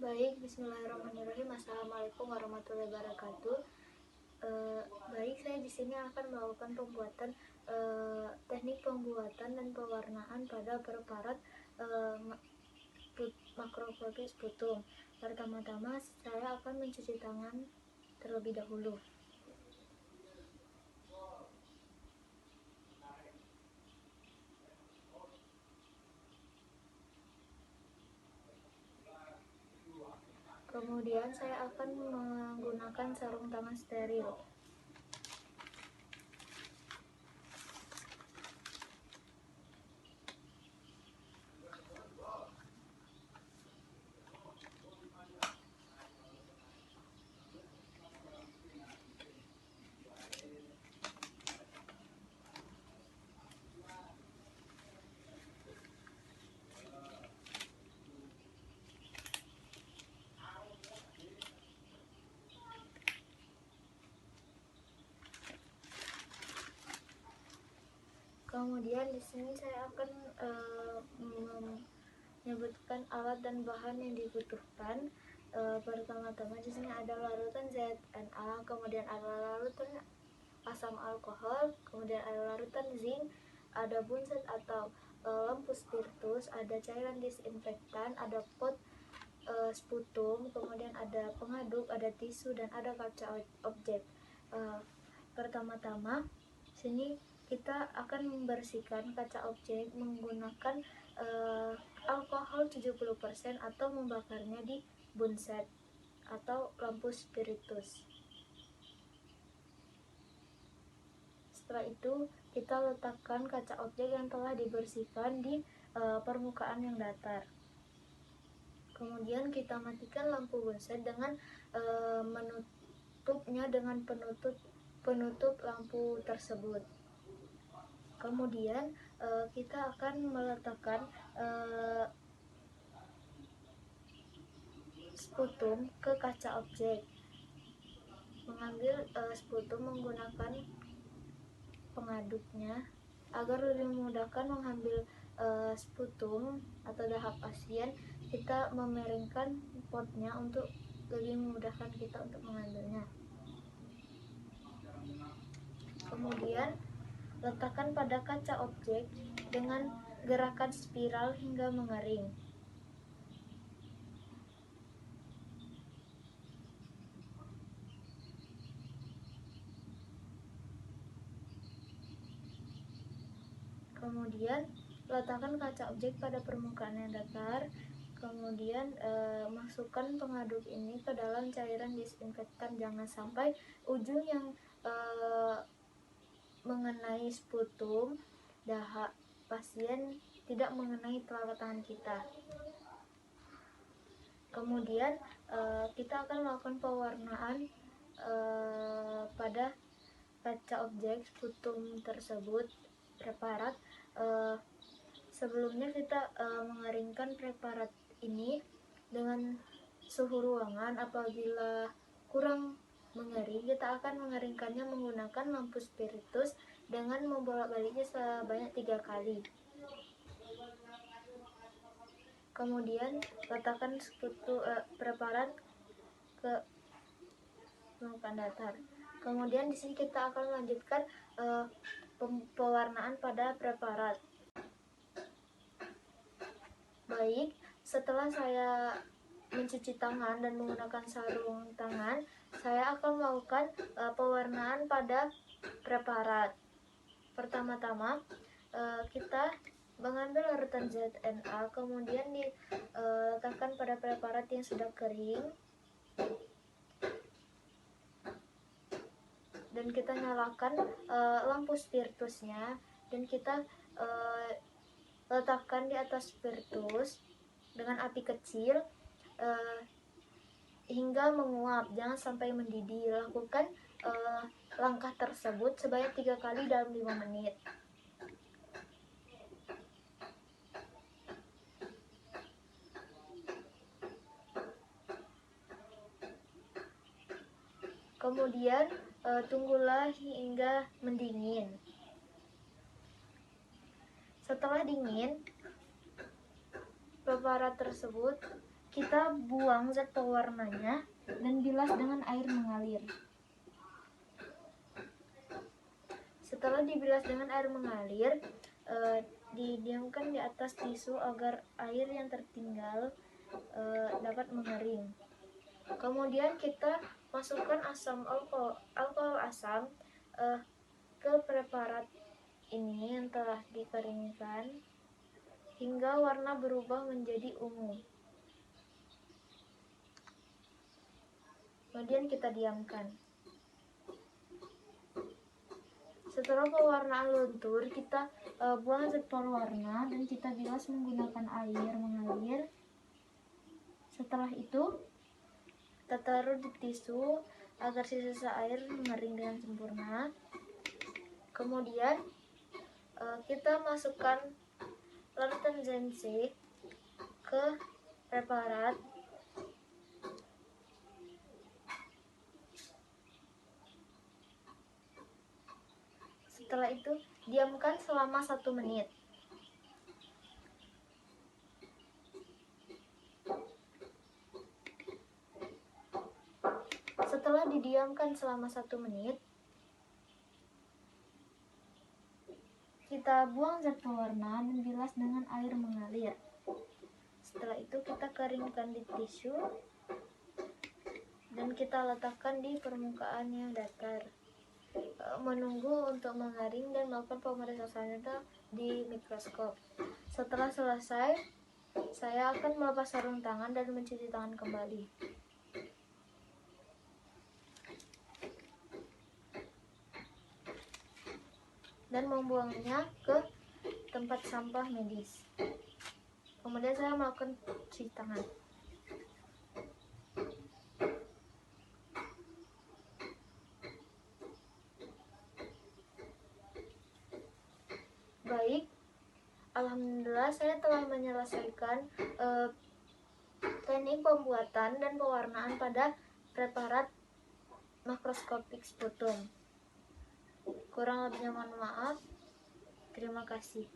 Baik, bismillahirrahmanirrahim. Assalamualaikum warahmatullahi wabarakatuh. Baik, saya di sini akan melakukan pembuatan teknik pembuatan dan pewarnaan pada preparat makroflopis putung. Pertama-tama saya akan mencuci tangan terlebih dahulu. Kemudian saya akan menggunakan sarung tangan steril. Kemudian di sini saya akan menyebutkan alat dan bahan yang dibutuhkan. Pertama-tama di sini ada larutan ZNA, kemudian ada larutan asam alkohol, kemudian ada larutan zinc, ada bunset atau lampu spiritus, ada cairan disinfektan, ada pot sputum, kemudian ada pengaduk, ada tisu, dan ada kaca objek. Pertama-tama sini kita akan membersihkan kaca objek menggunakan alkohol 70% atau membakarnya di bunset atau lampu spiritus. Setelah itu kita letakkan kaca objek yang telah dibersihkan di permukaan yang datar. Kemudian kita matikan lampu bunset dengan menutupnya dengan penutup lampu tersebut. Kemudian kita akan meletakkan sputum ke kaca objek. Mengambil sputum menggunakan pengaduknya agar lebih memudahkan mengambil sputum atau dahak pasien. Kita memiringkan potnya untuk lebih memudahkan kita untuk mengambilnya. Kemudian letakkan pada kaca objek dengan gerakan spiral hingga mengering. Kemudian letakkan kaca objek pada permukaan yang datar. Kemudian masukkan pengaduk ini ke dalam cairan disinfektan. Jangan sampai ujung yang mengenai sputum dahak pasien tidak mengenai telapak tangan kita. Kemudian kita akan melakukan pewarnaan pada kaca objek sputum tersebut preparat. Sebelumnya kita mengeringkan preparat ini dengan suhu ruangan. Apabila kurang mengering, kita akan mengeringkannya menggunakan lampu spiritus dengan membolak-baliknya sebanyak 3 kali. Kemudian letakkan preparat ke permukaan datar. Kemudian di sini kita akan melanjutkan pewarnaan pada preparat. Baik, setelah saya mencuci tangan dan menggunakan sarung tangan, saya akan melakukan pewarnaan pada preparat. Pertama-tama kita mengambil larutan ZNA, kemudian diletakkan pada preparat yang sudah kering, dan kita nyalakan lampu spiritusnya, dan kita letakkan di atas spiritus dengan api kecil hingga menguap, jangan sampai mendidih. Lakukan langkah tersebut sebanyak 3 kali dalam 5 menit. Kemudian tunggulah hingga mendingin. Setelah dingin, preparat tersebut kita buang zat pewarnanya dan bilas dengan air mengalir. Setelah dibilas dengan air mengalir, didiamkan di atas tisu agar air yang tertinggal dapat mengering. Kemudian kita masukkan alkohol asam ke preparat ini yang telah dikeringkan hingga warna berubah menjadi ungu. Kemudian kita diamkan. Setelah pewarnaan luntur, kita buang zat pewarna dan kita bilas menggunakan air mengalir. Setelah itu, kita taruh di tisu agar sisa air mengering dengan sempurna. Kemudian kita masukkan larutan Zensei ke preparat. Setelah itu diamkan selama 1 menit. Setelah didiamkan selama 1 menit, kita buang zat pewarna dan bilas dengan air mengalir. Setelah itu kita keringkan di tisu dan kita letakkan di permukaan yang datar. Menunggu untuk mengering dan melakukan pemeriksaan selanjutnya di mikroskop. Setelah selesai, saya akan melepas sarung tangan dan mencuci tangan kembali. Dan membuangnya ke tempat sampah medis. Kemudian saya melakukan cuci tangan. Baik, alhamdulillah saya telah menyelesaikan teknik pembuatan dan pewarnaan pada preparat makroskopik sputum. Kurang lebihnya mohon maaf. Terima kasih.